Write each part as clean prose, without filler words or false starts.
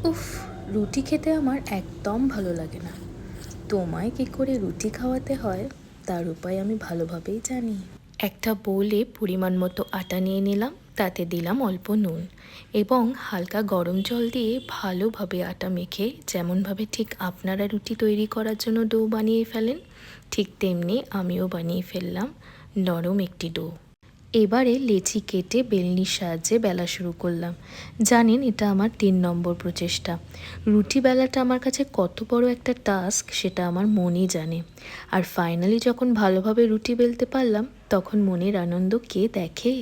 উফ, রুটি খেতে আমার একদম ভালো লাগে না। তোমায় কী করে রুটি খাওয়াতে হয় তার উপায় আমি ভালোভাবেই জানি। একটা বোলে পরিমাণ মতো আটা নিয়ে নিলাম, তাতে দিলাম অল্প নুন এবং হালকা গরম জল দিয়ে ভালোভাবে আটা মেখে, যেমনভাবে ঠিক আপনারা রুটি তৈরি করার জন্য ডো বানিয়ে ফেলেন, ঠিক তেমনি আমিও বানিয়ে ফেললাম নরম একটি ডো। এবারে লেচি কেটে বেলনির সাহায্যে বেলা শুরু করলাম। জানেন, এটা আমার 3 নম্বর প্রচেষ্টা। রুটি বেলাটা আমার কাছে কত বড় একটা টাস্ক সেটা আমার মনই জানে। আর ফাইনালি যখন ভালোভাবে রুটি বেলতে পারলাম, তখন মনের আনন্দ কে দেখে।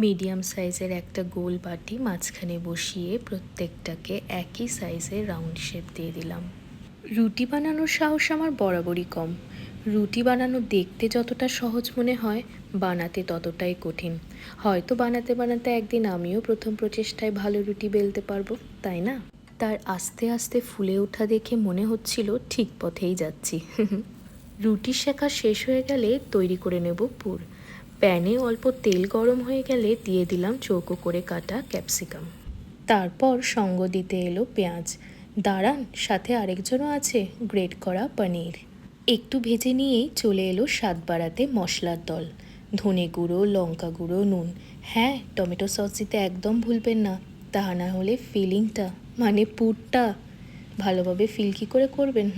মিডিয়াম সাইজের একটা গোল বাটি মাঝখানে বসিয়ে প্রত্যেকটাকে একই সাইজের রাউন্ড শেপ দিয়ে দিলাম। রুটি বানানোর সাহস আমার বরাবরই কম। রুটি বানানো দেখতে যতটা সহজ মনে হয়, বানাতে ততটাই কঠিন। হয়তো বানাতে বানাতে একদিন আমিও প্রথম প্রচেষ্টায় ভালো রুটি বেলতে পারবো, তাই না? তার আস্তে আস্তে ফুলে ওঠা দেখে মনে হচ্ছিল ঠিক পথেই যাচ্ছি। রুটি শেখা শেষ হয়ে গেলে তৈরি করে নেব পুর। প্যানে অল্প তেল গরম হয়ে গেলে দিয়ে দিলাম চৌকো করে কাটা ক্যাপসিকাম। তারপর সঙ্গ দিতে এলো পেঁয়াজ। দাঁড়ান, সাথে আরেকজনও আছে, গ্রেট করা পনির। একটু ভেজে নিয়েই চলে এলো স্বাদ বাড়াতে মশলার দল। ধনে গুঁড়ো, লঙ্কা গুঁড়ো, নুন। হ্যাঁ, টমেটো সস দিতে একদম ভুলবেন না, তা না হলে ফিলিংটা মানে পুরটা ভালোভাবে ফিল কী করে করবেন।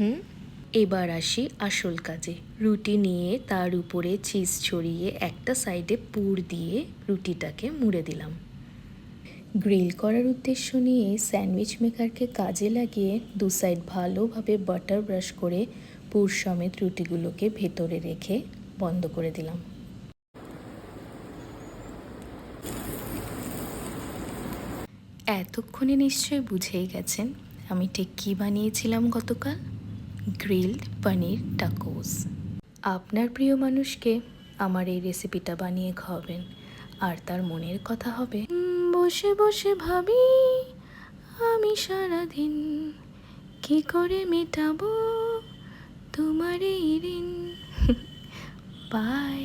এবার আসি আসল কাজে। রুটি নিয়ে তার উপরে চিজ ছড়িয়ে একটা সাইডে পুর দিয়ে রুটিটাকে মুড়ে দিলাম। গ্রিল করার উদ্দেশ্য নিয়ে স্যান্ডউইচ মেকারকে কাজে লাগিয়ে 2 সাইড ভালোভাবে বাটার ব্রাশ করে পুর সমেত রুটিগুলোকে ভেতরে রেখে বন্ধ করে দিলাম। এতক্ষণে নিশ্চয়ই বুঝেই গেছেন আমি ঠিক কী বানিয়েছিলাম গতকাল। গ্রিলড পনির টাকোস। আপনার প্রিয় মানুষকে আমার এই রেসিপিটা বানিয়ে খাওয়াবেন, আর তার মনের কথা হবে, বসে বসে ভাবি আমি সারাদিন কি করে মেটাবো তোমার এই ঋণ। বাই।